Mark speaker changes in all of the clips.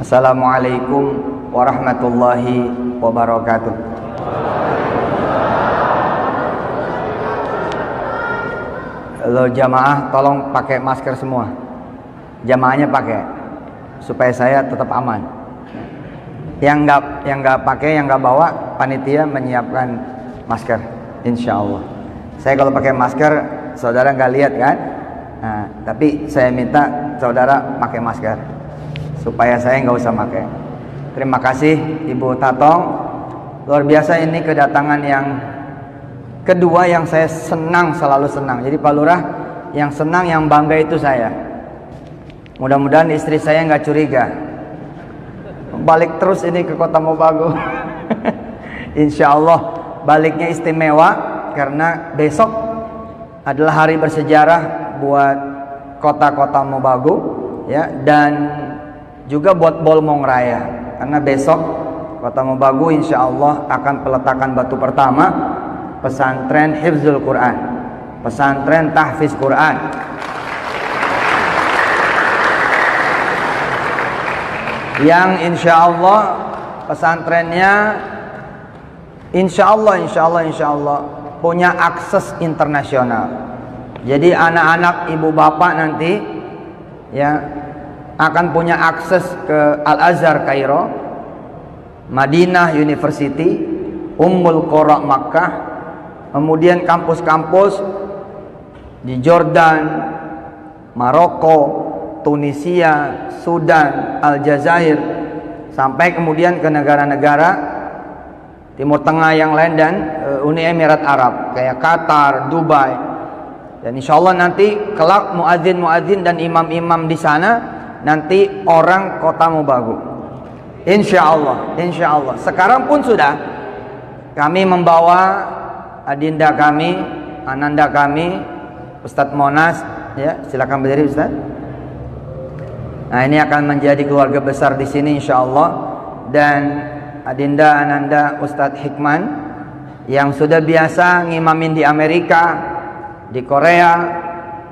Speaker 1: Assalamualaikum warahmatullahi wabarakatuh. Lo jamaah tolong pakai masker semua. Jamaahnya pakai supaya saya tetap aman. Yang nggak pakai, yang nggak bawa, panitia menyiapkan masker, insya Allah. Saya kalau pakai masker, saudara nggak lihat kan? Nah, tapi saya minta saudara pakai masker supaya saya nggak usah pakai. Terima kasih Ibu Tatong. Luar biasa, ini kedatangan yang kedua yang saya senang, selalu senang. Jadi Pak Lurah yang senang, yang bangga itu saya. Mudah-mudahan istri saya nggak curiga. Balik terus ini ke Kota Mobagu. Insya Allah baliknya istimewa karena besok adalah hari bersejarah buat kota-kota Mobagu, ya, dan juga buat Bolmong Raya. Karena besok Kota Mobagu insya Allah akan peletakan batu pertama pesantren Hifzul Quran, pesantren tahfiz Quran. Yang insya Allah pesantrennya insya Allah punya akses internasional. Jadi anak-anak ibu bapak nanti ya akan punya akses ke Al-Azhar Kairo, Madinah University, Ummul Qura Makkah, kemudian kampus-kampus di Jordan, Maroko, Tunisia, Sudan, Aljazair, sampai kemudian ke negara-negara Timur Tengah yang lain dan Uni Emirat Arab kayak Qatar, Dubai. Dan insya Allah nanti kelak muadzin dan imam-imam di sana nanti orang Kota Mobagu. Insya Allah. Sekarang pun sudah kami membawa adinda kami, ananda kami, Ustadz Monas, ya silakan berdiri Ustadz. Nah ini akan menjadi keluarga besar di sini insya Allah. Dan adinda ananda Ustadz Hikman yang sudah biasa ngimamin di Amerika, di Korea,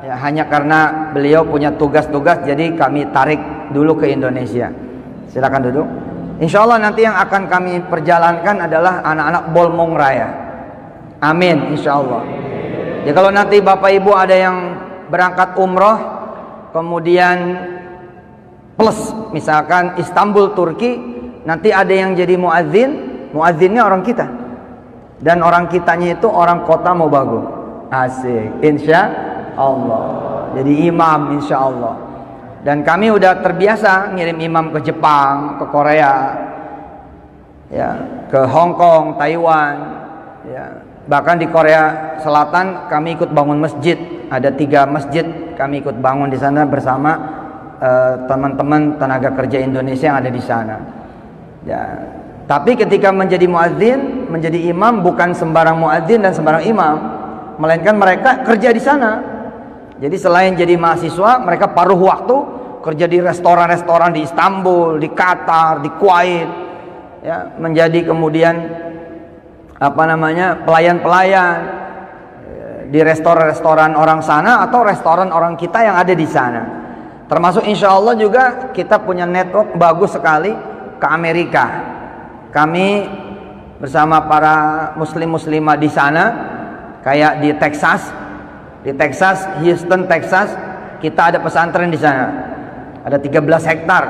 Speaker 1: ya, hanya karena beliau punya tugas-tugas jadi kami tarik dulu ke Indonesia. Silakan duduk. Insya Allah nanti yang akan kami perjalankan adalah anak-anak Bolmong Raya. Amin insya Allah. Ya kalau nanti Bapak Ibu ada yang berangkat umroh kemudian plus misalkan Istanbul Turki, nanti ada yang jadi muadzinnya orang kita, dan orang kitanya itu orang Kota Mobagu. Asik, insya Allah. Jadi imam insya Allah. Dan kami udah terbiasa ngirim imam ke Jepang, ke Korea, ya, ke Hong Kong, Taiwan, ya. Bahkan di Korea Selatan kami ikut bangun masjid. Ada 3 masjid kami ikut bangun di sana bersama teman-teman tenaga kerja Indonesia yang ada di sana. Ya. Tapi ketika menjadi muadzin, menjadi imam, bukan sembarang muadzin dan sembarang imam, melainkan mereka kerja di sana. Jadi selain jadi mahasiswa, mereka paruh waktu kerja di restoran-restoran di Istanbul, di Qatar, di Kuwait, ya, menjadi kemudian pelayan-pelayan di restoran-restoran orang sana atau restoran orang kita yang ada di sana. Termasuk insya Allah juga kita punya network bagus sekali ke Amerika. Kami bersama para muslim-muslimah di sana, kayak di Texas, Houston, Texas, kita ada pesantren di sana. Ada 13 hektar.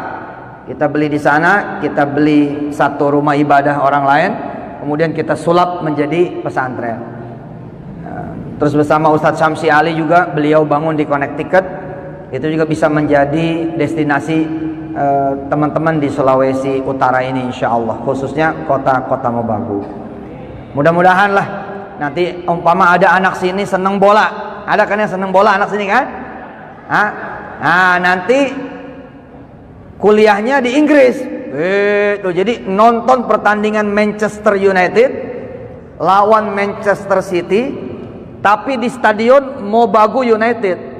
Speaker 1: Kita beli di sana, kita beli satu rumah ibadah orang lain, kemudian kita sulap menjadi pesantren. Terus bersama Ustadz Syamsi Ali juga, beliau bangun di Connecticut. Itu juga bisa menjadi destinasi teman-teman di Sulawesi Utara ini insya Allah, khususnya kota-kota Mobagu. Mudah-mudahan lah nanti umpama ada anak sini seneng bola, ada kan yang seneng bola anak sini kan? Nah nanti kuliahnya di Inggris. Jadi nonton pertandingan Manchester United lawan Manchester City, tapi di stadion Mobagu United.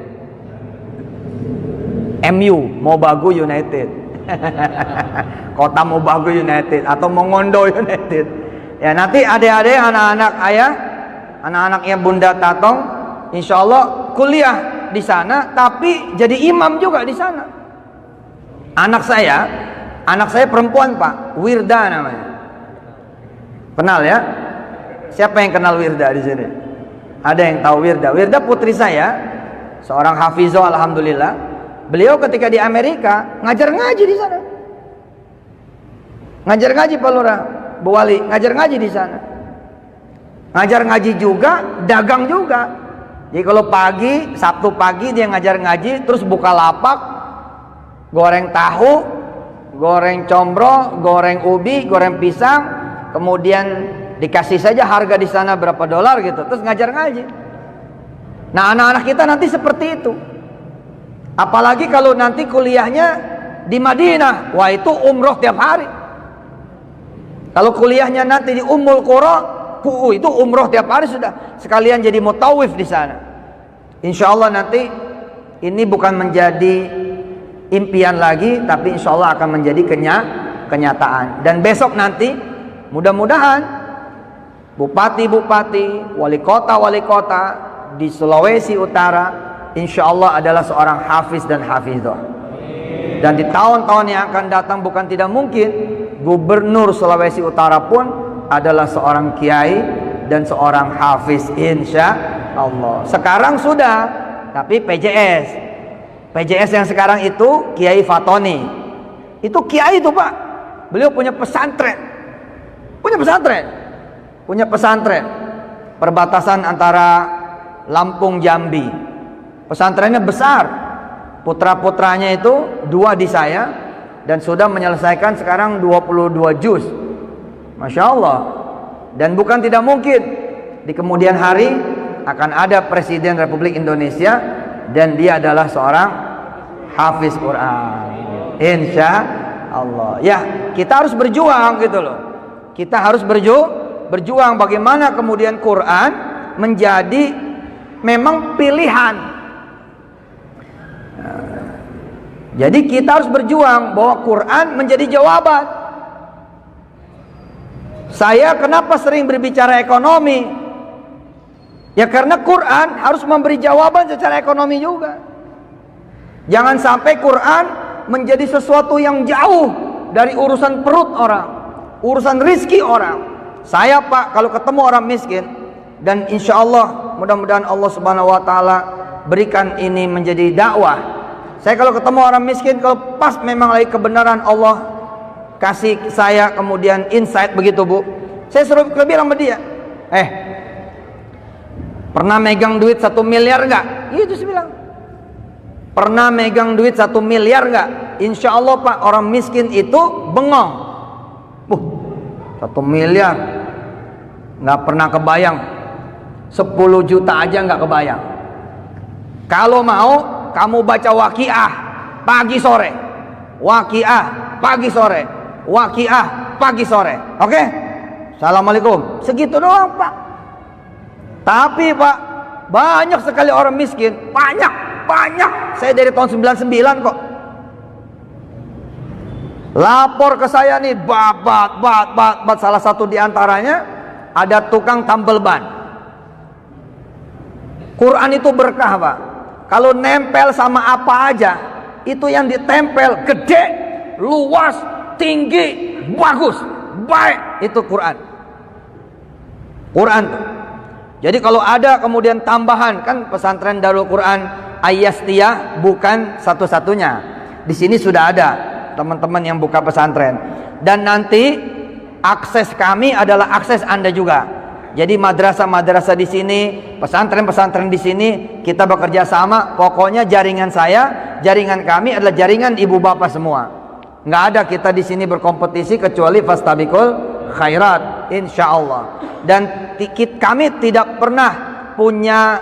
Speaker 1: MU, Mobagu United. Kota Mobagu United atau Mongondo United. Ya nanti adik-adik, anak-anak ayah, anak-anaknya Bunda Tatong, insya Allah kuliah di sana, tapi jadi imam juga di sana. Anak saya Anak saya perempuan Pak, Wirda namanya. Kenal ya? Siapa yang kenal Wirda di sini? Ada yang tahu Wirda? Wirda putri saya, seorang hafizah alhamdulillah. Beliau ketika di Amerika ngajar ngaji di sana. Ngajar ngaji Pak Lurah, Bu Wali, ngajar ngaji di sana. Ngajar ngaji juga, dagang juga. Jadi kalau pagi, Sabtu pagi dia ngajar ngaji, terus buka lapak, goreng tahu, goreng combro, goreng ubi, goreng pisang, kemudian dikasih saja harga di sana berapa dolar gitu, terus ngajar ngaji. Nah, anak-anak kita nanti seperti itu. Apalagi kalau nanti kuliahnya di Madinah, wah itu umroh tiap hari. Kalau kuliahnya nanti di Ummul Qura, itu umroh tiap hari sudah. Sekalian jadi mutawif di sana. Insya Allah nanti ini bukan menjadi impian lagi, tapi insya Allah akan menjadi kenyataan. Dan besok nanti mudah-mudahan bupati-bupati, wali kota di Sulawesi Utara insya Allah adalah seorang hafiz dan hafizah. Dan di tahun-tahun yang akan datang bukan tidak mungkin gubernur Sulawesi Utara pun adalah seorang kiai dan seorang hafiz insya Allah. Sekarang sudah, tapi PJS yang sekarang itu Kiai Fatoni. Itu kiai itu Pak. Beliau punya pesantren. Punya pesantren. Perbatasan antara Lampung Jambi. Pesantrennya besar. Putra-putranya itu 2 di saya dan sudah menyelesaikan sekarang 22 juz. Masya Allah. Dan bukan tidak mungkin di kemudian hari akan ada Presiden Republik Indonesia dan dia adalah seorang hafiz Quran. Insya Allah. Ya, kita harus berjuang gitu loh. Kita harus berjuang bagaimana kemudian Quran menjadi memang pilihan. Jadi kita harus berjuang bahwa Quran menjadi jawaban. Saya kenapa sering berbicara ekonomi? Ya karena Quran harus memberi jawaban secara ekonomi juga. Jangan sampai Quran menjadi sesuatu yang jauh dari urusan perut orang, urusan rizki orang. Saya Pak kalau ketemu orang miskin, dan insya Allah mudah-mudahan Allah Subhanahu Wa Taala berikan ini menjadi dakwah. Saya kalau ketemu orang miskin, kalau pas memang lagi kebenaran Allah kasih saya kemudian insight begitu Bu, saya suruh bilang sama dia, pernah megang duit 1 miliar enggak? Itu saya bilang. Pernah megang duit 1 miliar enggak? Insya Allah Pak, orang miskin itu bengong. 1 miliar nggak pernah kebayang. 10 juta aja nggak kebayang. Kalau mau kamu baca Waqiah pagi sore, Waqiah pagi sore, Waqiah pagi sore. Oke? Assalamualaikum. Segitu doang Pak. Tapi Pak, banyak sekali orang miskin. Banyak. Saya dari tahun 99 kok. Lapor ke saya nih, bat. Salah satu diantaranya ada tukang tambal ban. Quran itu berkah Pak. Kalau nempel sama apa aja, itu yang ditempel gede, luas, tinggi, bagus, baik. Itu Quran. Quran tuh. Jadi kalau ada kemudian tambahan, kan pesantren Darul Quran Ayastiyah bukan satu-satunya. Di sini sudah ada teman-teman yang buka pesantren. Dan nanti akses kami adalah akses Anda juga. Jadi madrasah-madrasah di sini, pesantren-pesantren di sini, kita bekerja sama. Pokoknya jaringan saya, jaringan kami adalah jaringan ibu bapak semua. Nggak ada kita di sini berkompetisi kecuali fastabiqul khairat, insya Allah. Dan kami tidak pernah punya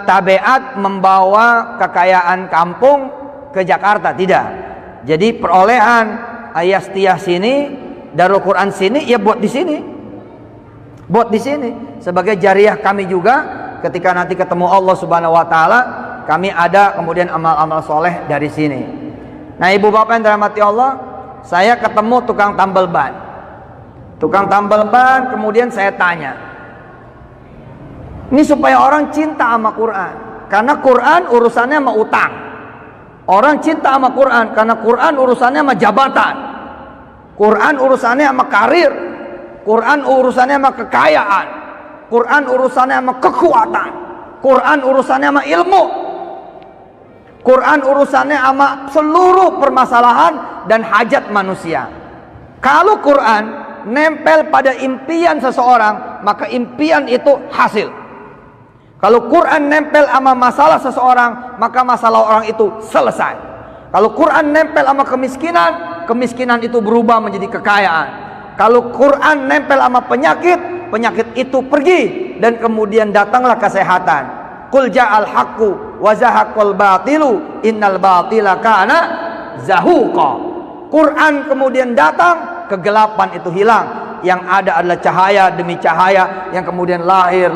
Speaker 1: tabiat membawa kekayaan kampung ke Jakarta, tidak. Jadi perolehan Ayastiyah sini, Darul Quran sini, ya buat di sini. Buat di sini sebagai jariah kami juga ketika nanti ketemu Allah Subhanahu wa taala, kami ada kemudian amal-amal soleh dari sini. Nah, ibu bapak yang dirahmati Allah, saya ketemu tukang tambal ban. Tukang tambal ban, kemudian saya tanya. Ini supaya orang cinta sama Quran. Karena Quran urusannya sama utang. Orang cinta sama Quran karena Quran urusannya sama jabatan, Quran urusannya sama karir, Quran urusannya sama kekayaan, Quran urusannya sama kekuatan, Quran urusannya sama ilmu, Quran urusannya sama seluruh permasalahan dan hajat manusia. Kalau Quran nempel pada impian seseorang, maka impian itu hasil. Kalau Quran nempel sama masalah seseorang, maka masalah orang itu selesai. Kalau Quran nempel sama kemiskinan, kemiskinan itu berubah menjadi kekayaan. Kalau Quran nempel sama penyakit, penyakit itu pergi dan kemudian datanglah kesehatan. Qul ja'al haqqu wa zahaqal batilu innal batila kana zahuqa. Quran kemudian datang, kegelapan itu hilang. Yang ada adalah cahaya demi cahaya yang kemudian lahir,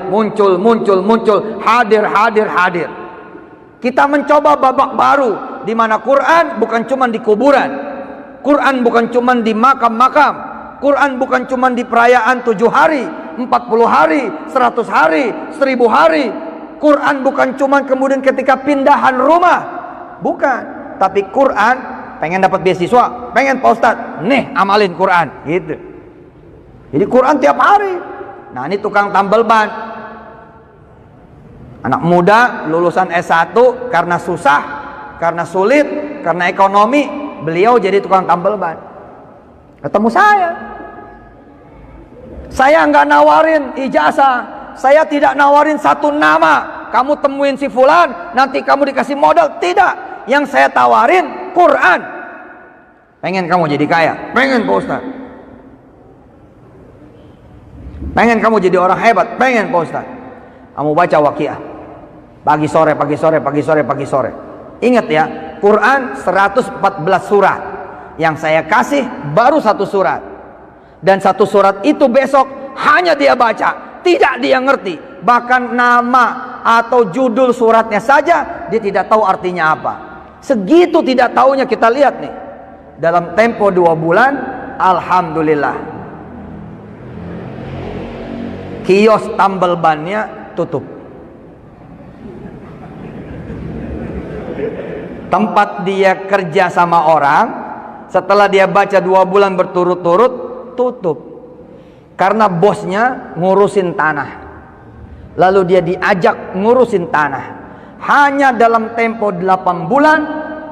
Speaker 1: muncul, hadir. Kita mencoba babak baru di mana Quran bukan cuma di kuburan, Quran bukan cuma di makam-makam, Quran bukan cuma di perayaan 7 hari, 40 hari, 100 hari, 1000 hari. Quran bukan cuma kemudian ketika pindahan rumah, bukan. Tapi Quran pengen dapat beasiswa, pengen Pak Ustadz, nih amalin Quran, gitu. Jadi Quran tiap hari. Nah, ini tukang tambal ban. Anak muda lulusan S1 karena susah, karena sulit, karena ekonomi, beliau jadi tukang tambal ban. Ketemu saya. Saya nggak nawarin ijazah, saya tidak nawarin satu nama. Kamu temuin si fulan, nanti kamu dikasih modal. Tidak. Yang saya tawarin Quran. Pengen kamu jadi kaya? Pengen Pak Ustaz. Pengen kamu jadi orang hebat? Pengen Pak Ustaz. Kamu baca Waqiah pagi sore. Ingat ya, Quran 114 surat. Yang saya kasih baru 1 surat. Dan 1 surat itu besok hanya dia baca, tidak dia ngerti. Bahkan nama atau judul suratnya saja dia tidak tahu artinya apa. Segitu tidak taunya. Kita lihat nih, dalam tempo 2 bulan, alhamdulillah, kios tambal bannya tutup. Tempat dia kerja sama orang, setelah dia baca 2 bulan berturut-turut, tutup. Karena bosnya ngurusin tanah, lalu dia diajak ngurusin tanah. Hanya dalam tempo 8 bulan,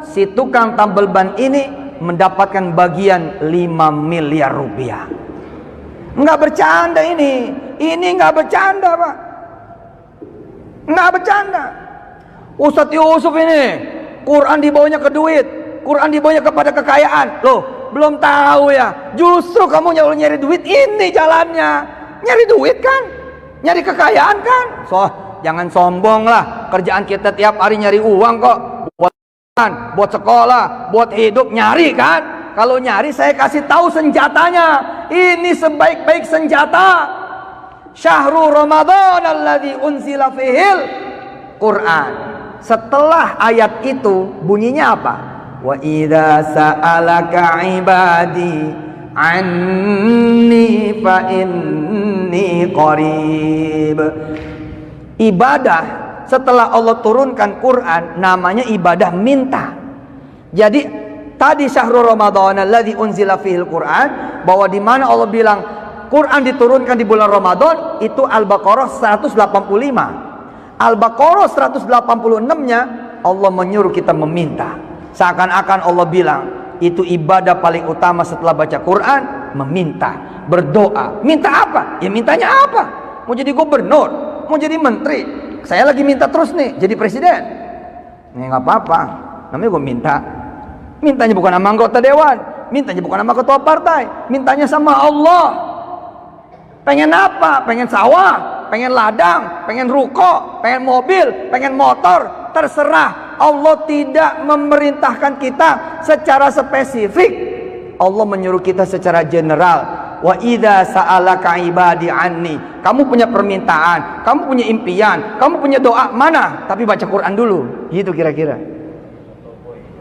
Speaker 1: si tukang tambal ban ini mendapatkan bagian 5 miliar rupiah. Nggak bercanda ini nggak bercanda Pak, nggak bercanda. Ustadz Yusuf ini Quran dibawanya ke duit, Quran dibawanya kepada kekayaan. Loh, belum tahu ya, justru kamu nyari duit, ini jalannya. Nyari duit kan, nyari kekayaan kan. Jangan sombong lah, kerjaan kita tiap hari nyari uang kok. Buat sekolah, buat hidup, nyari kan. Kalau nyari saya kasih tahu senjatanya. Ini sebaik-baik senjata. Syahrul Ramadan alladzi unzila fihil Quran. Setelah ayat itu bunyinya apa? Wa idza sa'alaka ibadi anni fa inni qarib. Ibadah setelah Allah turunkan Quran namanya ibadah minta. Jadi tadi syahrul Ramadan alladzi unzila fihil Quran, bahwa di mana Allah bilang Quran diturunkan di bulan Ramadan, itu Al-Baqarah 185. Al-Baqarah 186-nya Allah menyuruh kita meminta. Seakan-akan Allah bilang itu ibadah paling utama setelah baca Quran, meminta, berdoa. Minta apa? Ya mintanya apa? Mau jadi gubernur, mau jadi menteri. Saya lagi minta terus nih jadi presiden. Ini nggak apa-apa, namanya gue minta. Mintanya bukan sama anggota dewan, mintanya bukan sama ketua partai, mintanya sama Allah. Pengen apa? Pengen sawah, pengen ladang, pengen ruko, pengen mobil, pengen motor, terserah. Allah tidak memerintahkan kita secara spesifik. Allah menyuruh kita secara general. Wa idza sa'alaka ibadi anni. Kamu punya permintaan, kamu punya impian, kamu punya doa, mana? Tapi baca Quran dulu. Gitu kira-kira.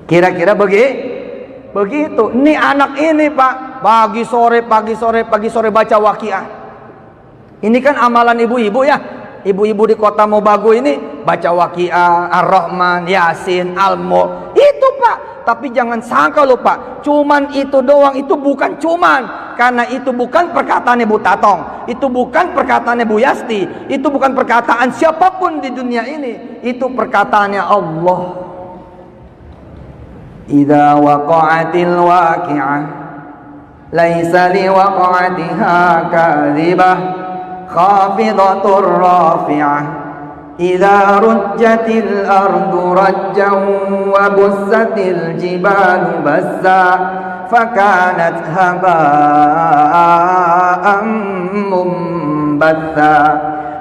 Speaker 1: Kira-kira begitu. Ini anak ini Pak, pagi sore baca Waqiah. Ini kan amalan ibu-ibu ya. Ibu-ibu di kota Mobagu ini baca Waqiah, Ar-Rahman, Yasin, Al-Mulk. Itu Pak. Tapi jangan sangka loh Pak, cuman itu doang. Itu bukan cuman. Karena itu bukan perkataan Bu Tatong, itu bukan perkataan Bu Yasti, itu bukan perkataan siapapun di dunia ini. Itu perkataannya Allah. Idza waqa'atil waqi'ah laisa liwaqa'atiha kadhibah khafidatur rafi'ah idza rujjatil ardu rajjan wa bussatil jibalu bassa fakanat haba'an mumbatha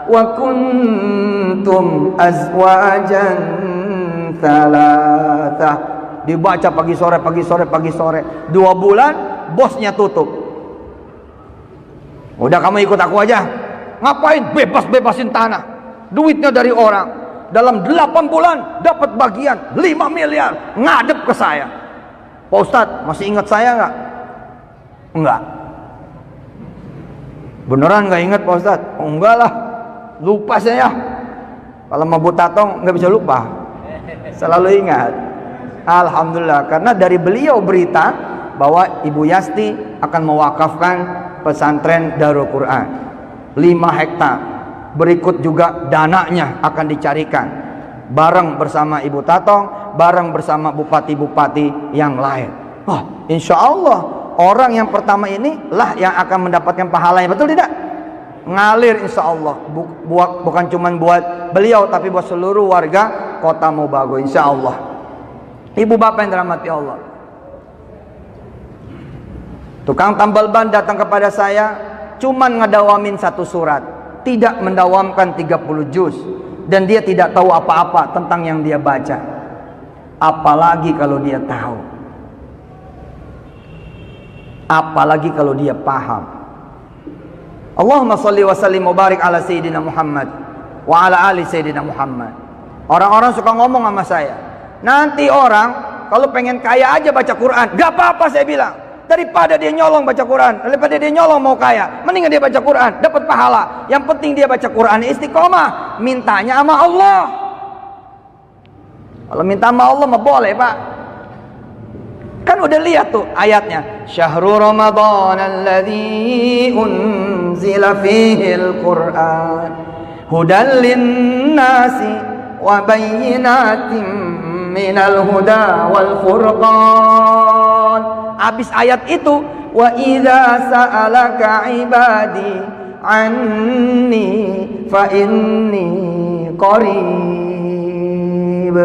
Speaker 1: wa kuntum azwajan thalatha. Dibaca pagi sore, pagi sore, pagi sore. 2 bulan bosnya tutup. Udah kamu ikut aku aja. Ngapain? Bebas-bebasin tanah. Duitnya dari orang. Dalam 8 bulan dapat bagian 5 miliar. Ngadep ke saya. Pak Ustadz, masih ingat saya nggak? Enggak. Beneran nggak ingat Pak Ustadz? Oh, enggak lah. Lupa saya. Kalau mau Bu Tatong nggak bisa lupa. Selalu ingat. Alhamdulillah, karena dari beliau berita bahwa Ibu Yasti akan mewakafkan pesantren Darul Quran 5 hektar. Berikut juga dananya akan dicarikan bareng bersama Ibu Tatong, bareng bersama bupati-bupati yang lain. Oh, insya Allah orang yang pertama ini lah yang akan mendapatkan pahalanya, betul tidak? Ngalir insya Allah. Bukan cuma buat beliau, tapi buat seluruh warga Kota Mobagu insya Allah. Ibu bapak yang dirahmati Allah, tukang tambal ban datang kepada saya, cuman ngedawamin 1 surat, tidak mendawamkan 30 juz, dan dia tidak tahu apa-apa tentang yang dia baca. Apalagi kalau dia tahu, apalagi kalau dia paham. Allahumma sholli wa sallim wa barik ala Sayyidina Muhammad wa ala ali Sayyidina Muhammad. Orang-orang suka ngomong sama saya, nanti orang kalau pengen kaya aja baca Quran. Gak apa-apa saya bilang. Daripada dia nyolong baca Quran, daripada dia nyolong mau kaya, mendingan dia baca Quran, dapat pahala. Yang penting dia baca Quran istiqomah, mintanya sama Allah. Kalau minta sama Allah mah boleh Pak. Kan udah lihat tuh ayatnya. Syahrul Ramadan alladzi unzila fihil Quran hudan linnasi wa bayyinatin minal huda wal furqan. Habis ayat itu, wa idza sa'alaka ibadi anni fa inni qarib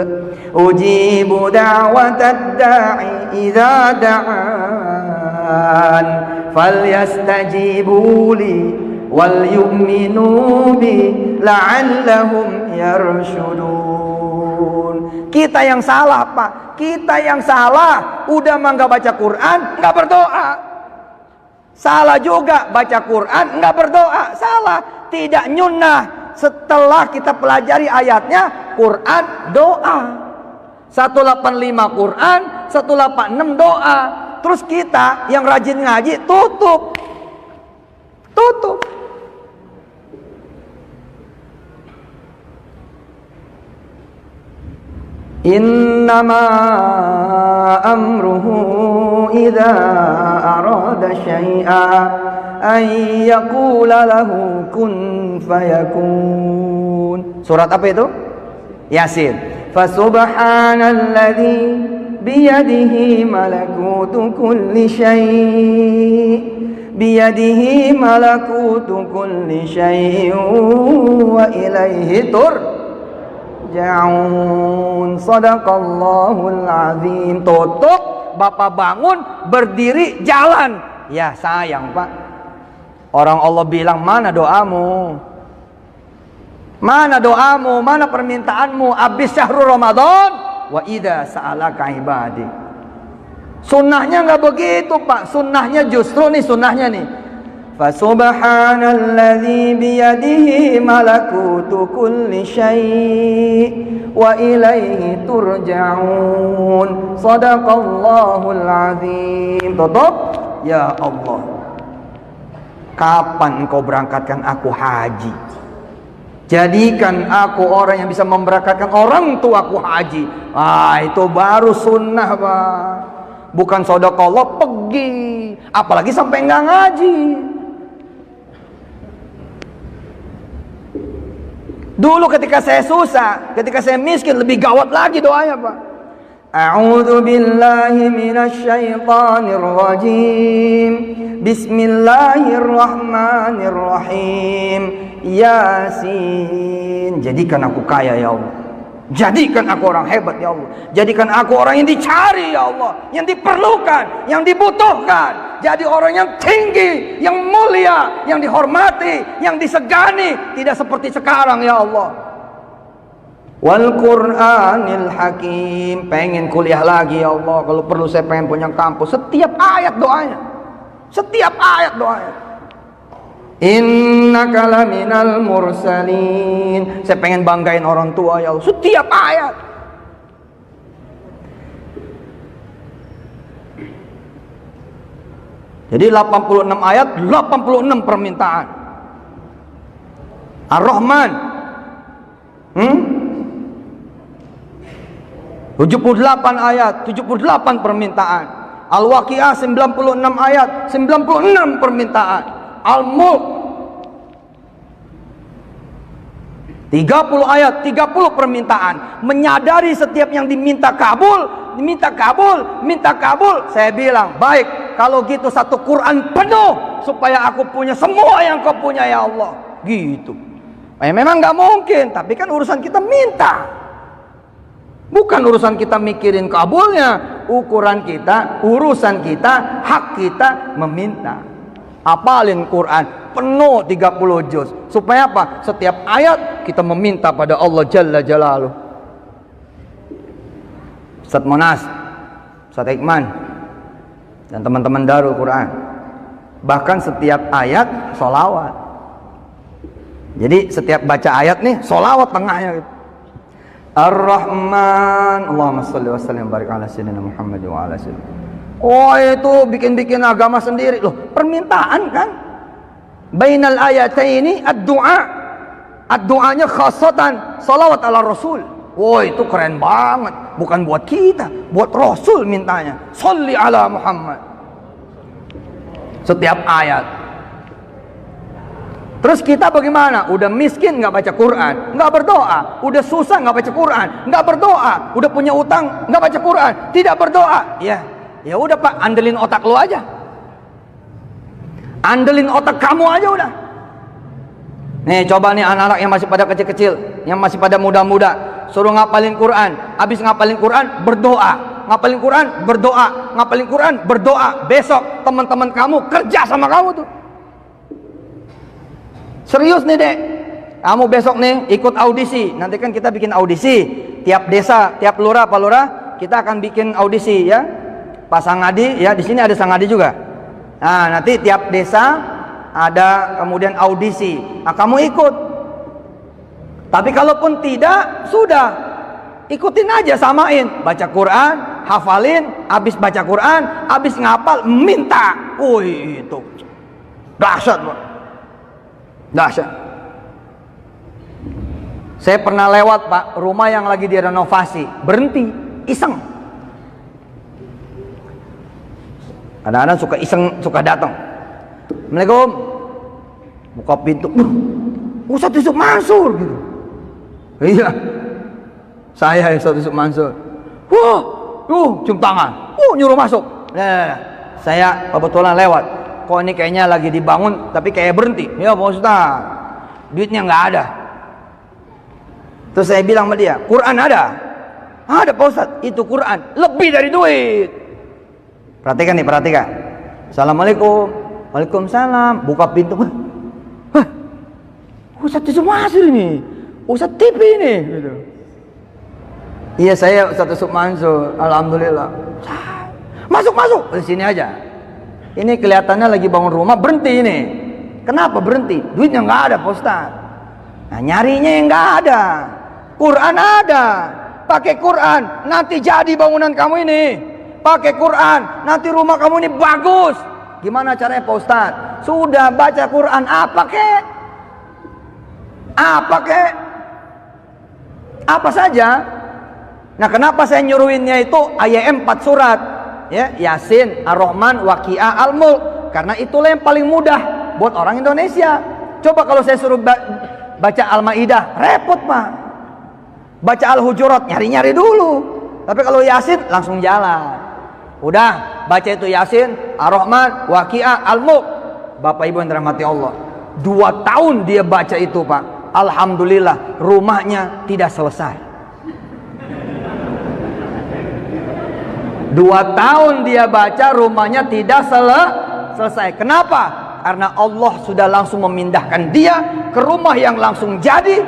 Speaker 1: ujibu da'watad da'i idza da'an falyastajibu li wal yu'minu bi la'allahum yarshudun. Kita yang salah Pak, kita yang salah. Udah mah nggak baca Quran, nggak berdoa. Salah juga baca Quran, nggak berdoa. Salah, tidak nyunnah. Setelah kita pelajari ayatnya, Quran doa. 185 Quran, 186 doa. Terus kita yang rajin ngaji tutup. Innama amruhu idza arada syai'an an yaqula lahu kun fayakun. Surat apa itu? Yasin. Fasubhanalladzi biyadihi malakutu kulli syai' biyadihi malakutu kulli syai' wa ilaihi turja'un. Sadaqallahul azim. Tutup, bapak bangun, berdiri, jalan. Ya sayang Pak, orang Allah bilang mana doamu, mana doamu, mana permintaanmu. Abis syahrul Ramadan, wa idza sa'alaka ibadi. Sunnahnya nggak begitu Pak. Sunnahnya justru nih, sunnahnya nih, Fasubhanalladzi biyadihi malakutu kulli syai' wa ilaihi turja'un. Sadaqallahul azim. Tutup. Ya Allah, kapan engkau berangkatkan aku haji? Jadikan aku orang yang bisa memberangkatkan orang tuaku haji. Itu baru sunnah, Pak. Bukan sedekah pergi, apalagi sampai nggak ngaji. Dulu ketika saya susah, ketika saya miskin, lebih gawat lagi doanya, Pak. A'udzu billahi minasyaitonir rajim. Bismillahirrahmanirrahim. Yasin. Jadikan aku kaya ya Allah. Jadikan aku orang hebat ya Allah. Jadikan aku orang yang dicari ya Allah, yang diperlukan, yang dibutuhkan. Jadi orang yang tinggi, yang mulia, yang dihormati, yang disegani, tidak seperti sekarang ya Allah. Wal Qur'anil Hakim. Pengen kuliah lagi ya Allah. Kalau perlu saya pengen punya kampus. Setiap ayat doanya. Setiap ayat doanya. Innaka laminal mursalin. Saya pengen banggain orang tua ya Allah. Setiap ayat. Jadi 86 ayat, 86 permintaan. Ar-Rahman 78 ayat, 78 permintaan. Al-Waqiah 96 ayat, 96 permintaan. Al-Mulk 30 ayat, 30 permintaan. Menyadari setiap yang diminta kabul, diminta kabul, minta kabul. Saya bilang, baik, kalau gitu satu Quran penuh supaya aku punya semua yang kau punya ya Allah. Gitu. Memang nggak mungkin, tapi kan urusan kita minta. Bukan urusan kita mikirin kabulnya. Ukuran kita, urusan kita, hak kita meminta. Hafalin Quran penuh 30 juz. Supaya apa? Setiap ayat kita meminta pada Allah Jalla Jalaluh. Ustaz Monas, Ustaz Iqman, dan teman-teman Darul Quran. Bahkan setiap ayat sholawat. Jadi setiap baca ayat nih sholawat tengahnya gitu. Ar-Rahman, Allahumma sholli wa sallim barik ala sayyidina Muhammad wa ala sallam. Oh, itu bikin-bikin agama sendiri loh. Permintaan kan? Bainal ayataini ad-du'a. Ad-du'anya khasatan salawat ala Rasul. Oh, itu keren banget. Bukan buat kita, buat Rasul mintanya. Sholli ala Muhammad. Setiap ayat. Terus kita bagaimana? Udah miskin nggak baca Quran, nggak berdoa. Udah susah nggak baca Quran, nggak berdoa. Udah punya utang nggak baca Quran, tidak berdoa. Ya udah Pak, andelin otak lo aja. Andelin otak kamu aja udah. Nih coba nih anak-anak yang masih pada kecil-kecil, yang masih pada muda-muda, suruh ngapalin Quran. Habis ngapalin Quran, berdoa. Ngapalin Quran, berdoa. Ngapalin Quran, berdoa. Besok teman-teman kamu kerja sama kamu tuh. Serius nih dek, kamu besok nih ikut audisi. Nanti kan kita bikin audisi tiap desa, tiap lurah, Pak Lurah, kita akan bikin audisi ya. Pak Sangadi ya, di sini ada Sangadi juga. Nah, nanti tiap desa ada kemudian audisi. Nah, kamu ikut. Tapi kalaupun tidak, sudah ikutin aja, samain. Baca Quran, hafalin, habis baca Quran, habis ngapal, minta. Wih, itu dahsyat, Pak. Dahsyat. Saya pernah lewat Pak, rumah yang lagi direnovasi, berhenti, iseng. Kadang-kadang suka iseng, suka datang. Assalamualaikum. Buka pintu, Ustaz Yusuf Mansur gitu. Iya, saya Ustaz Yusuf Mansur. Wah, cium tangan, nyuruh masuk. Nah, saya kebetulan lewat. Kok ini kayaknya lagi dibangun tapi kayak berhenti. Ya Pak Ustaz, duitnya nggak ada. Terus saya bilang sama dia, Quran ada? Ada Pak Ustaz, itu Quran lebih dari duit. Perhatikan nih, perhatikan. Assalamualaikum. Waalaikumsalam. Buka pintu. Hah, Ustaz Yusuf Mansur ini, Ustaz TV ini gitu. Iya saya Ustaz Yusuf Mansur. Alhamdulillah. Masuk di sini aja. Ini kelihatannya lagi bangun rumah, berhenti ini. Kenapa berhenti? Duitnya nggak ada Pak Ustaz. Nah, nyarinya yang nggak ada. Quran ada. Pakai Quran, nanti jadi bangunan kamu ini. Pakai Quran, nanti rumah kamu ini bagus. Gimana caranya Pak Ustaz? Sudah baca Quran apa kek? Apa kek? Apa saja. Nah, kenapa saya nyuruhinnya itu ayat 4 surat? Ya, Yasin, Ar-Rahman, Waqiah, Al-Mulk. Karena itulah yang paling mudah buat orang Indonesia. Coba kalau saya suruh baca Al-Maidah, repot Pak. Baca Al-Hujurat, nyari-nyari dulu. Tapi kalau Yasin langsung jalan. Udah, baca itu Yasin, Ar-Rahman, Waqiah, Al-Mulk. Bapak Ibu yang dirahmati Allah, 2 tahun dia baca itu Pak. Alhamdulillah, rumahnya tidak selesai. 2 tahun dia baca, rumahnya tidak selesai. Kenapa? Karena Allah sudah langsung memindahkan dia ke rumah yang langsung jadi.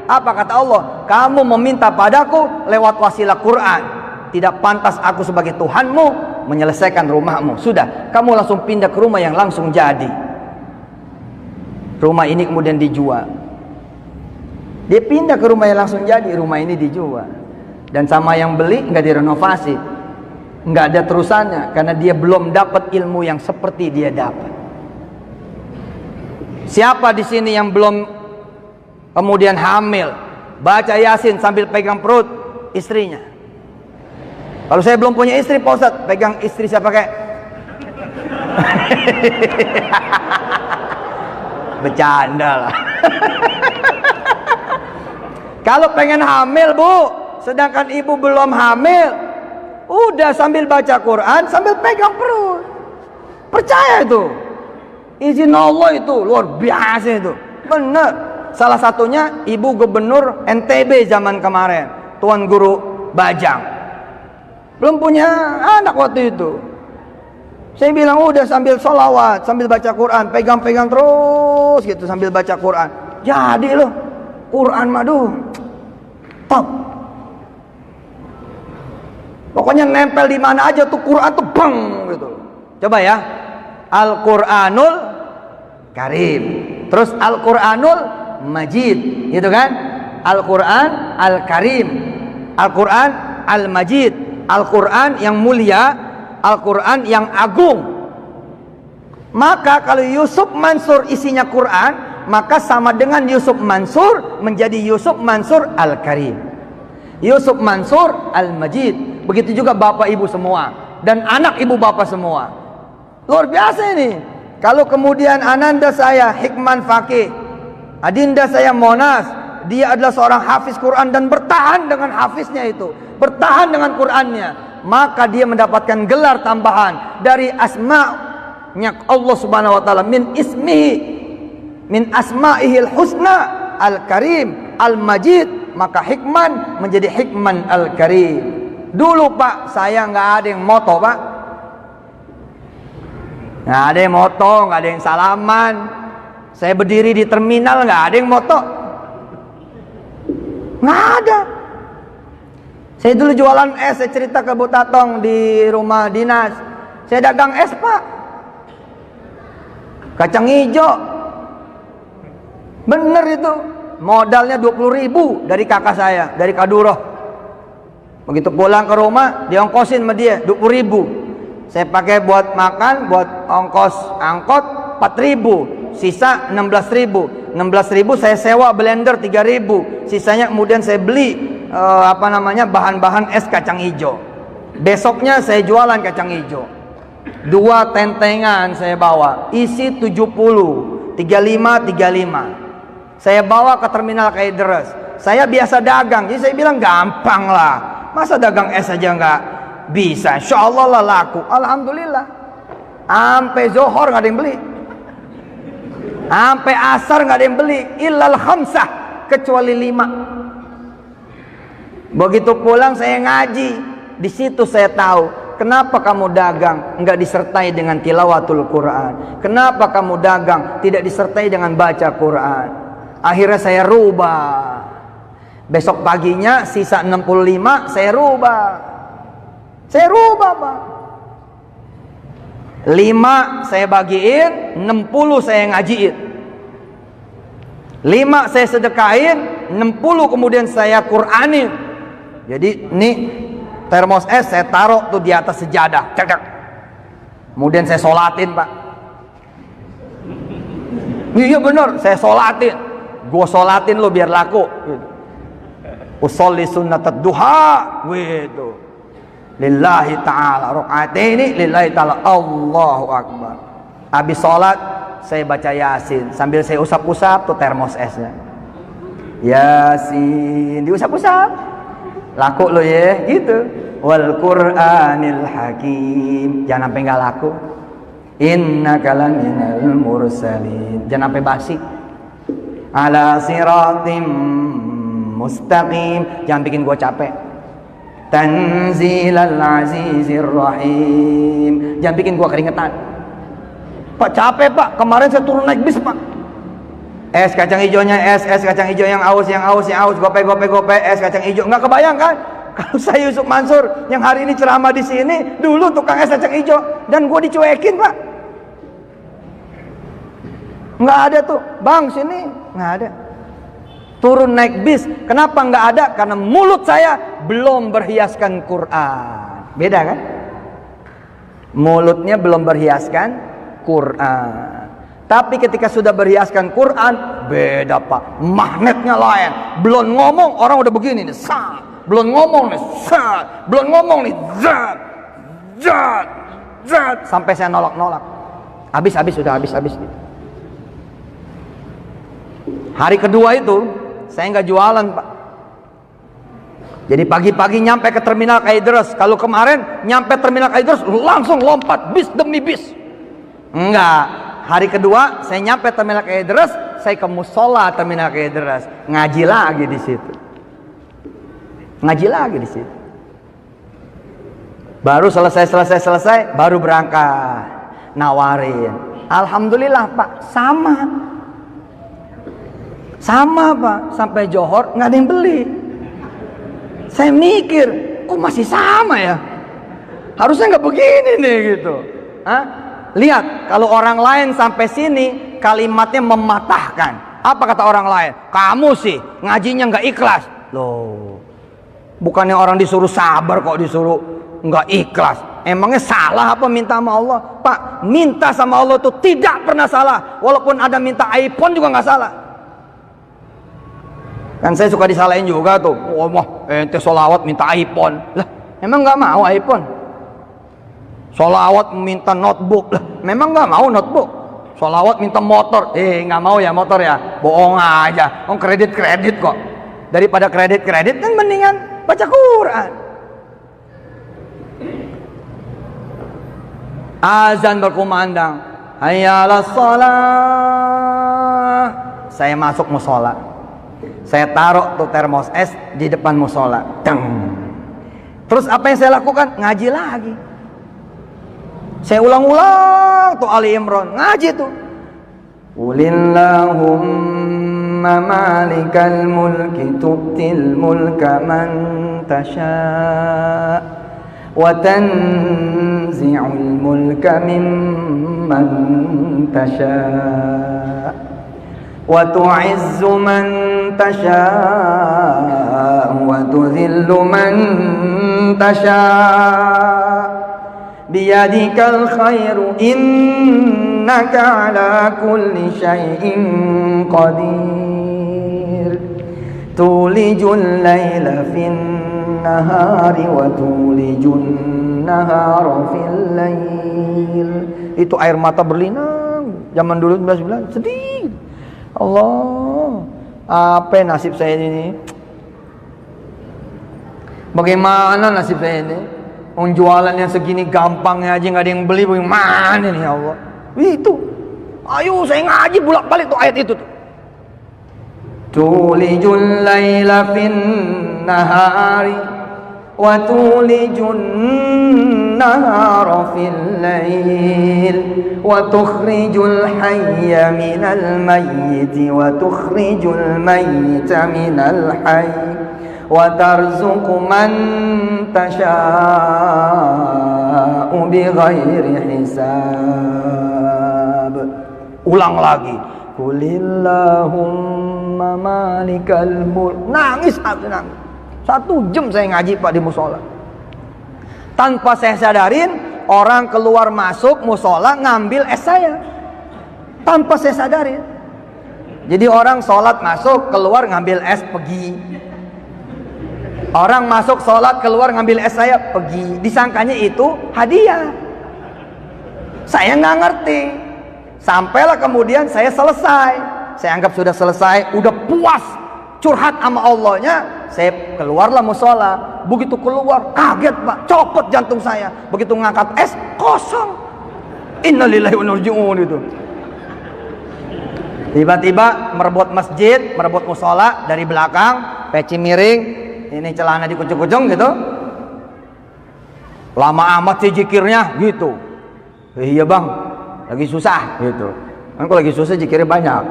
Speaker 1: Apa kata Allah? Kamu meminta padaku lewat wasilah Quran. Tidak pantas aku sebagai Tuhanmu menyelesaikan rumahmu. Sudah, kamu langsung pindah ke rumah yang langsung jadi. Rumah ini kemudian dijual. Dia pindah ke rumah yang langsung jadi, rumah ini dijual. Dan sama yang beli nggak direnovasi, nggak ada terusannya, karena dia belum dapat ilmu yang seperti dia dapat. Siapa di sini yang belum kemudian hamil, baca Yasin sambil pegang perut istrinya? Kalau saya belum punya istri, Pak Ustadz, pegang istri saya pakai. Bercanda lah. Kalau pengen hamil Bu, sedangkan ibu belum hamil, udah sambil baca Quran, sambil pegang perut. Percaya itu. Izin Allah itu luar biasa itu. Benar. Salah satunya Ibu Gubernur NTB zaman kemarin, Tuan Guru Bajang. Belum punya anak waktu itu. Saya bilang udah sambil sholawat, sambil baca Quran, pegang-pegang terus gitu sambil baca Quran. Jadi loh, Quran maduh, top. Pokoknya nempel di mana aja tuh Quran tuh bang gitu. Coba ya, Al-Quranul Karim, terus Al-Quranul Majid, gitu kan? Al-Quran Al-Karim, Al-Quran Al-Majid, Al-Quran yang mulia, Al-Quran yang agung. Maka kalau Yusuf Mansur isinya Quran, maka sama dengan Yusuf Mansur menjadi Yusuf Mansur Al-Karim, Yusuf Mansur Al-Majid. Begitu juga bapak ibu semua dan anak ibu bapak semua. Luar biasa ini. Kalau kemudian ananda saya Hikman Fakih, adinda saya Monas, dia adalah seorang hafiz Quran dan bertahan dengan hafiznya itu, bertahan dengan Qurannya, maka dia mendapatkan gelar tambahan dari asma'nya Allah Subhanahu wa taala, min ismihi, min asma'ihil husna Al-Karim Al-Majid, maka Hikman menjadi Hikman Al-Karim. Dulu Pak, saya nggak ada yang moto Pak, nggak ada yang moto, nggak ada yang salaman. Saya berdiri di terminal nggak ada yang moto, nggak ada. Saya dulu jualan es, saya cerita ke Bu Tatong di rumah dinas. Saya dagang es Pak, kacang hijau. Bener itu, modalnya 20.000 dari kakak saya, dari Kaduroh. Begitu pulang ke rumah, diongkosin sama dia 20.000. Saya pakai buat makan, buat ongkos angkot 4.000, sisa 16.000. 16.000 saya sewa blender 3.000, sisanya kemudian saya beli bahan-bahan es kacang hijau. Besoknya saya jualan kacang hijau. 2 tentengan saya bawa, isi 70, 35. Saya bawa ke terminal Kaideres. Saya biasa dagang, jadi saya bilang gampang lah. Masa dagang es aja nggak bisa? Insya Allah lah laku. Alhamdulillah. Sampai Zohor nggak ada yang beli. Sampai asar nggak ada yang beli. Illal khamsah, kecuali 5. Begitu pulang saya ngaji. Di situ saya tahu kenapa kamu dagang nggak disertai dengan tilawatul Quran. Kenapa kamu dagang tidak disertai dengan baca Quran. Akhirnya saya rubah. Besok paginya sisa 65 saya rubah. Saya rubah Pak. 5 saya bagiin, 60 saya ngajiin. 5 saya sedekahin, 60 kemudian saya Quranin. Jadi nih termos es saya taruh tuh di atas sejadah. Cek. Kemudian saya sholatin Pak. Iya benar, saya sholatin. Gue sholatin lo biar laku. Usolli sunnatad duha gitu. Lillahi ta'ala. Rakaat ini lillahi ta'ala. Allahu Akbar. Habis sholat saya baca Yasin sambil saya usap-usap tuh termos esnya. Yasin diusap-usap. Laku lo ya gitu. Wal Qur'anil Hakim. Jangan sampai nggak laku. Innaka laminal mursalin. Jangan sampai basi. Ala siratim mustaqim. Jangan bikin gua capek. Tanzilal azizir rahim. Jangan bikin gua keringetan. Pak capek pak, kemarin saya turun naik bis pak. Es kacang hijaunya es kacang hijau yang aus, gope, es kacang hijau. Nggak kebayang kan? Kalau saya Yusuf Mansur yang hari ini ceramah di sini, dulu tukang es kacang hijau dan gue dicuekin pak. Nggak ada tuh, bang sini nggak ada. Turun naik bis, kenapa nggak ada? Karena mulut saya belum berhiaskan Quran. Beda kan? Mulutnya belum berhiaskan Quran. Tapi ketika sudah berhiaskan Quran, beda pak. Magnetnya lain. Belum ngomong orang udah begini nih. Sat. Belum ngomong nih. Sat. Belum ngomong nih. Zat. Zat. Zat. Sampai saya nolak-nolak. Habis sudah habis. Hari kedua itu saya nggak jualan pak. Jadi pagi-pagi nyampe ke terminal Kalideres. Kalau kemarin nyampe terminal Kalideres langsung lompat bis demi bis. Enggak. Hari kedua saya nyampe terminal Kalideres, saya ke musola terminal Kalideres, ngaji lagi di situ. Baru selesai baru berangkat nawarin. Alhamdulillah pak, sama pak, sampai Johor nggak ada yang beli. Saya mikir, kok masih sama ya? Harusnya nggak begini nih gitu. Hah? Lihat, kalau orang lain sampai sini kalimatnya mematahkan. Apa kata orang lain? Kamu sih ngajinya nggak ikhlas. Loh, bukannya orang disuruh sabar kok disuruh nggak ikhlas. Emangnya salah apa minta sama Allah? Pak, minta sama Allah itu tidak pernah salah. Walaupun ada minta iPhone juga nggak salah. Kan saya suka disalahin juga tuh. Oh, ente sholawat minta iPhone. Lah, emang nggak mau iPhone? Sholawat minta notebook lah, memang nggak mau notebook. Sholawat minta motor, nggak mau ya motor ya, bohong aja. Kredit kok. Daripada kredit kan mendingan baca Quran. Azan berkumandang, hayyalas shalah. Saya masuk musola, saya taruh tuh termos es di depan musola. Terus apa yang saya lakukan? Ngaji lagi. Saya ulang-ulang tuh Ali Imran, ngaji tuh. Qulillahumma malikal mulki tu'til mulka man tasha' wa tanzi'ul mulka mimman tasha' wa tu'izzu man tasha' wa tudhillu man tasha' biyadikal khairu innaka ala kulli syai'in qadir tulijul laila fin nahari wa tulijun nahara fil lail. Itu air mata berlinang zaman dulu 19 sedih. Allah, apa nasib saya ini? Bagaimana nasib saya ini? Jualan yang segini gampangnya aja nggak ada yang beli, bagaimana nih ya Allah? Itu, ayo saya ngaji bolak-balik tuh ayat itu tuh. Tulijul laila fin nahari wa tulijun nahara fil lail wa tukhrijul hayya minal mayyiti wa tukhrijul mayyita minal hayy wa tarzuqu man tasha'u bighairi hisab. Ulang lagi. Qulillahumma malikal mulk. Nangis. 1 jam saya ngaji pak di musola. Tanpa saya sadarin, orang keluar masuk musola ngambil es saya. Tanpa saya sadarin. Jadi orang sholat masuk, keluar ngambil es, pergi. Orang masuk sholat, keluar ngambil es saya, pergi. Disangkanya itu hadiah. Saya nggak ngerti. Sampailah kemudian saya selesai. Saya anggap sudah selesai, udah puas curhat sama Allahnya. Saya keluarlah musola. Begitu keluar, kaget Pak, copot jantung saya. Begitu ngangkat es, kosong. Innalillahi wa inna ilaihi raji'un itu. Tiba-tiba merebut masjid, merebut musola dari belakang, peci miring, ini celana dikucung-kucung gitu. Lama amat sih zikirnya gitu. Iya bang, lagi susah gitu. Kan kalau lagi susah zikirnya banyak.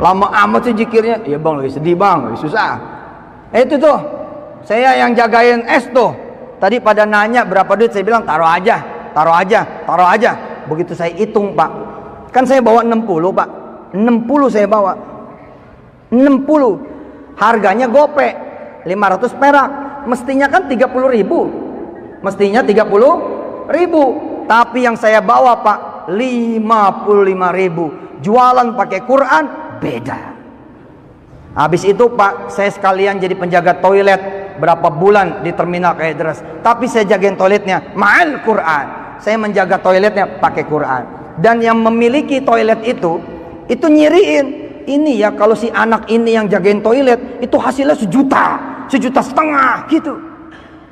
Speaker 1: Lama amat sih zikirnya. Iya bang, lagi sedih bang, lagi susah. Itu tuh, saya yang jagain es tuh. Tadi pada nanya berapa duit, saya bilang taruh aja, taruh aja, taruh aja. Begitu saya hitung Pak, kan saya bawa 60 Pak, 60 saya bawa, 60. Harganya gope, 500 perak. Mestinya kan 30.000, mestinya 30.000. Tapi yang saya bawa Pak, 55.000. Jualan pakai Quran beda. Habis itu Pak, saya sekalian jadi penjaga toilet berapa bulan di terminal Kaideras. Tapi saya jagain toiletnya ma'al Quran. Saya menjaga toiletnya pakai Quran. Dan yang memiliki toilet itu nyiriin. Ini ya, kalau si anak ini yang jagain toilet, itu hasilnya 1 juta, 1,5 juta gitu.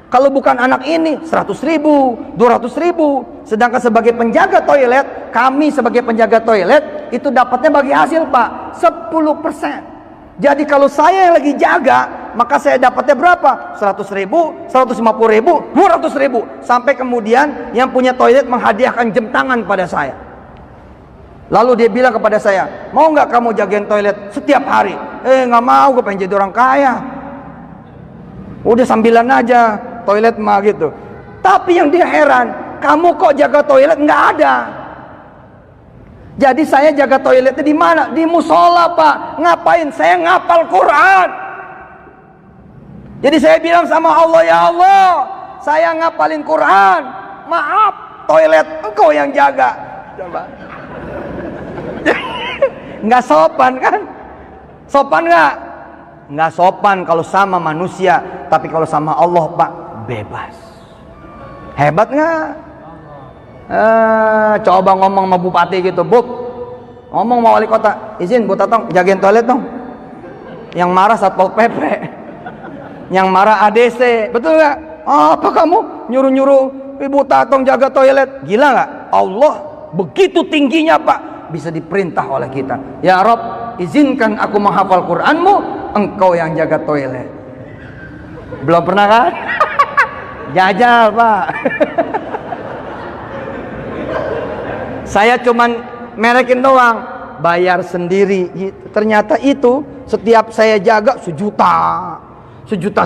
Speaker 1: Kalau bukan anak ini 100.000, 200.000. Sedangkan sebagai penjaga toilet, kami sebagai penjaga toilet itu dapatnya bagi hasil Pak 10%. Jadi kalau saya yang lagi jaga, maka saya dapatnya berapa? 100.000, 150.000, 200.000. Sampai kemudian yang punya toilet menghadiahkan jam tangan pada saya. Lalu dia bilang kepada saya, mau nggak kamu jagain toilet setiap hari? Nggak mau, gue pengen jadi orang kaya. Udah sambilan aja toilet mah gitu. Tapi yang dia heran, kamu kok jaga toilet? Nggak ada. Jadi saya jaga toiletnya di mana? Di musola Pak. Ngapain? Saya ngapal Quran. Jadi saya bilang sama Allah, ya Allah, saya ngapalin Quran. Maaf, toilet engkau yang jaga. Coba. Nggak sopan kan? Sopan nggak? Nggak sopan kalau sama manusia. Tapi kalau sama Allah Pak, bebas. Hebat nggak? Coba ngomong sama bupati gitu, Bub, ngomong sama wali kota, izin Bu Tatang jagain toilet dong. Yang marah Satpol PP, yang marah ADC, betul nggak? Apa kamu nyuruh-nyuruh Ibu Tatang jaga toilet? Gila nggak? Allah begitu tingginya Pak, bisa diperintah oleh kita. Ya Rob, izinkan aku menghafal Quranmu, engkau yang jaga toilet. Belum pernah kan? Jajal Pak. Saya cuman merekin doang, bayar sendiri. Ternyata itu setiap saya jaga 1 juta, 1,5 juta.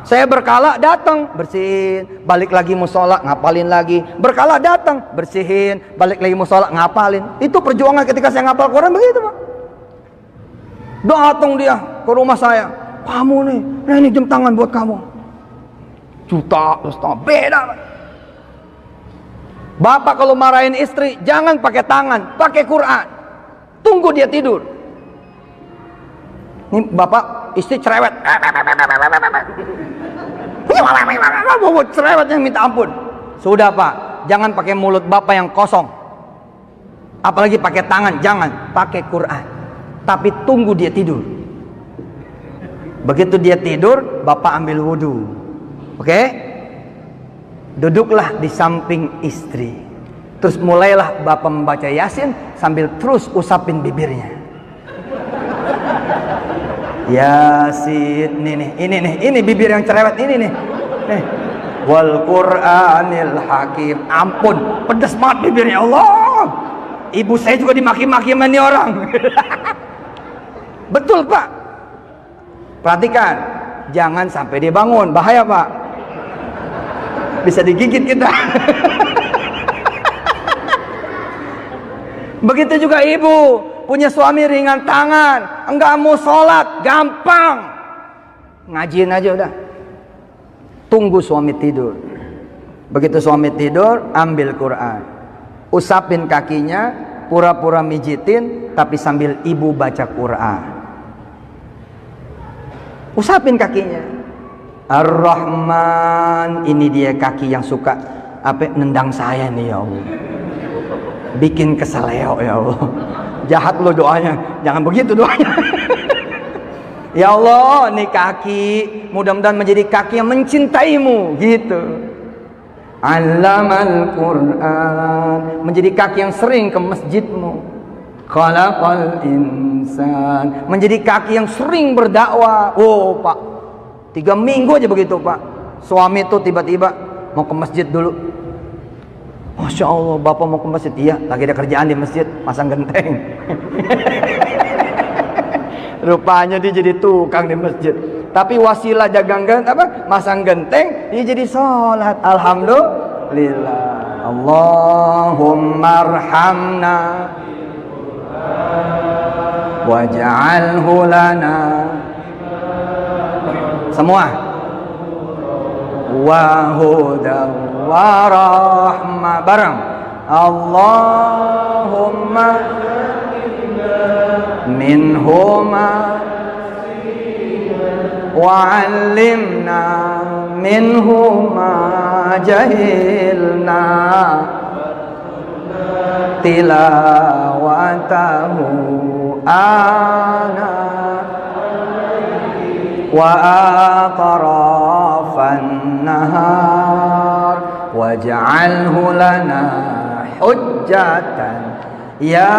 Speaker 1: Saya berkala datang bersihin, balik lagi musola ngapalin lagi. Berkala datang bersihin, balik lagi musola ngapalin. Itu perjuangan ketika saya ngapal Quran begitu Pak. Datang dia ke rumah saya, kamu nih, nah ini jam tangan buat kamu, 1,5 juta, beda Pak. Bapak kalau marahin istri, jangan pakai tangan, pakai Quran. Tunggu dia tidur. Ini bapak istri cerewet, cerewetnya minta ampun. Sudah Pak, jangan pakai mulut bapak yang kosong. Apalagi pakai tangan, jangan. Pakai Quran. Tapi tunggu dia tidur. Begitu dia tidur, bapak ambil wudhu. Oke? Duduklah di samping istri. Terus mulailah bapak membaca Yasin sambil terus usapin bibirnya. Yasin, ini bibir yang cerewet ini nih. Wal Qur'anil Hakim. Ampun, pedas banget bibirnya Allah. Ibu saya juga dimaki-maki sama ini orang. Betul Pak. Perhatikan, jangan sampai dia bangun, bahaya Pak. Bisa digigit kita. Begitu juga ibu punya suami ringan tangan, enggak mau sholat, gampang, ngajiin aja udah. Tunggu suami tidur. Begitu suami tidur, ambil Quran, usapin kakinya, pura-pura mijitin tapi sambil ibu baca Quran. Usapin kakinya. Ar-Rahman, ini dia kaki yang suka nendang saya nih ya Allah. Bikin keseleo ya Allah. Jahat lo doanya, jangan begitu doanya. Ya Allah, nih kaki mudah-mudahan menjadi kaki yang mencintaimu gitu. Allamal Quran, menjadi kaki yang sering ke masjidmu. Khalaqal insan, menjadi kaki yang sering berdakwah. Oh Pak, 3 minggu aja begitu Pak. Suami tuh tiba-tiba mau ke masjid dulu. Masya Allah, Bapak mau ke masjid? Iya, lagi ada kerjaan di masjid, masang genteng. Rupanya dia jadi tukang di masjid. Tapi wasilah dagang masang genteng, dia jadi sholat. Alhamdulillah. Allahumma arhamna waj'alhu lana. Semua. Wa hudan wa rahmah bareng. Allahumma minhuma wa'allimna minhuma jahilna tilawatahu ana wa atrafan nahar waj'alhu lana hujjatan ya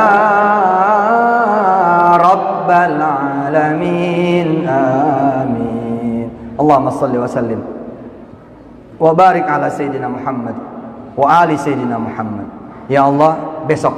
Speaker 1: rabbal alamin. Amin. Allahumma salli wa sallim wa barik ala sayyidina Muhammad wa ali sayyidina Muhammad. Ya Allah, besok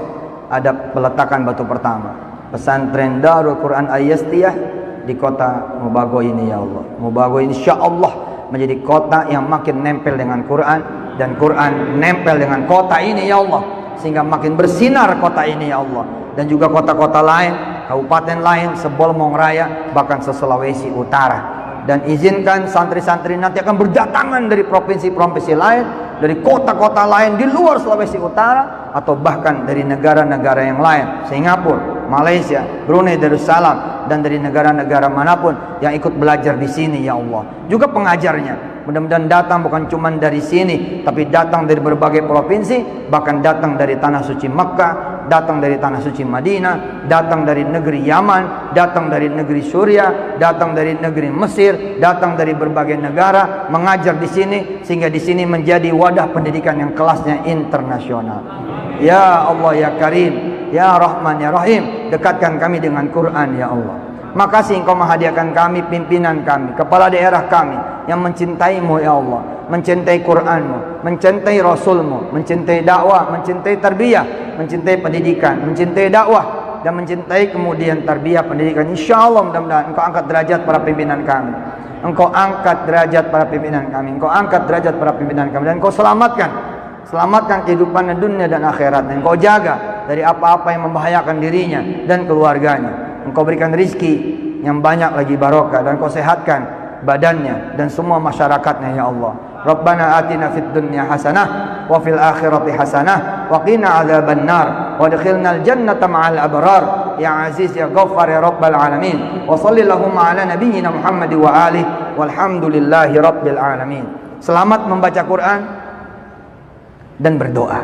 Speaker 1: ada peletakan batu pertama pesantren Darul Quran Ayastiyah di kota Mubago ini. Ya Allah, Mubago ini insyaallah menjadi kota yang makin nempel dengan Quran, dan Quran nempel dengan kota ini ya Allah, sehingga makin bersinar kota ini ya Allah. Dan juga kota-kota lain, kabupaten lain, Sebolmong Raya, bahkan se-Sulawesi Utara. Dan izinkan santri-santri nanti akan berdatangan dari provinsi-provinsi lain, dari kota-kota lain di luar Sulawesi Utara, atau bahkan dari negara-negara yang lain, Singapura, Malaysia, Brunei Darussalam, dan dari negara-negara manapun yang ikut belajar di sini ya Allah. Juga pengajarnya mudah-mudahan datang bukan cuma dari sini, tapi datang dari berbagai provinsi, bahkan datang dari tanah suci Makkah, datang dari tanah suci Madinah, datang dari negeri Yaman, datang dari negeri Suriah, datang dari negeri Mesir, datang dari berbagai negara mengajar di sini, sehingga di sini menjadi wadah pendidikan yang kelasnya internasional. Ya Allah ya Karim, ya Rahman ya Rahim, dekatkan kami dengan Quran ya Allah. Makasih Engkau menghadiahkan kami, pimpinan kami, kepala daerah kami yang mencintaimu ya Allah, mencintai Quranmu, mencintai Rasulmu, mencintai dakwah, mencintai tarbiyah, mencintai pendidikan, mencintai dakwah, dan mencintai kemudian tarbiyah pendidikan. InsyaAllah mudah-mudahan Engkau angkat derajat para pimpinan kami, Engkau angkat derajat para pimpinan kami, Engkau angkat derajat para pimpinan kami, dan Engkau selamatkan kehidupan dunia dan akhirat. Engkau jaga dari apa-apa yang membahayakan dirinya dan keluarganya. Engkau berikan rizki yang banyak lagi barokah, dan Engkau sehatkan badannya dan semua masyarakatnya ya Allah. Rabbana atina fid dunya hasanah wa fil akhirati hasanah wa qina adzabannar wa adkhilnal jannata ma'al abrar ya aziz ya ghaffar ya rabbal alamin. Wa shallallahu ala nabiyyina Muhammad wa alihi walhamdulillahi rabbil alamin. Selamat membaca Quran dan berdoa.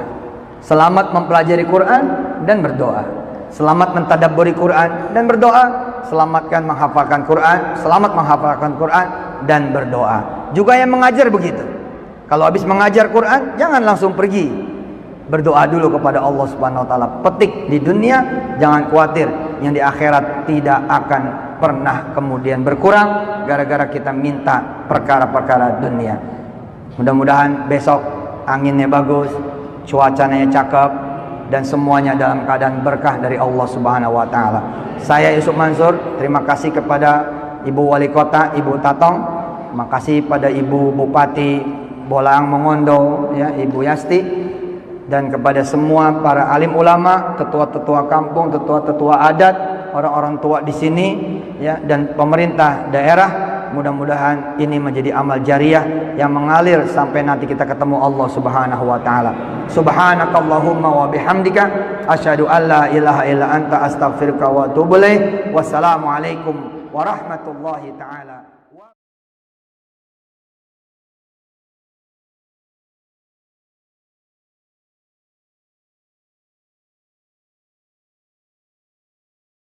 Speaker 1: Selamat mempelajari Quran dan berdoa. Selamat mentadabburi Quran dan berdoa. Selamatkan menghafalkan Quran, selamat menghafalkan Quran dan berdoa. Juga yang mengajar begitu. Kalau habis mengajar Quran, jangan langsung pergi. Berdoa dulu kepada Allah Subhanahu wa taala. Petik di dunia, jangan khawatir yang di akhirat tidak akan pernah kemudian berkurang gara-gara kita minta perkara-perkara dunia. Mudah-mudahan besok anginnya bagus, cuacanya cakep, dan semuanya dalam keadaan berkah dari Allah Subhanahu wa taala. Saya Yusuf Mansur, terima kasih kepada Ibu Wali Kota, Ibu Tatong, terima kasih pada Ibu Bupati Bolaang Mongondo, ya, Ibu Yasti, dan kepada semua para alim ulama, ketua-ketua kampung, tetua-tetua adat, orang-orang tua di sini, ya, dan pemerintah daerah mudah-mudahan ini menjadi amal jariah yang mengalir sampai nanti kita ketemu Allah Subhanahu wa taala. Subhanakallahumma wa bihamdika asyhadu an la ilaha illa anta astaghfiruka wa atubu ilaik. Wassalamualaikum warahmatullahi taala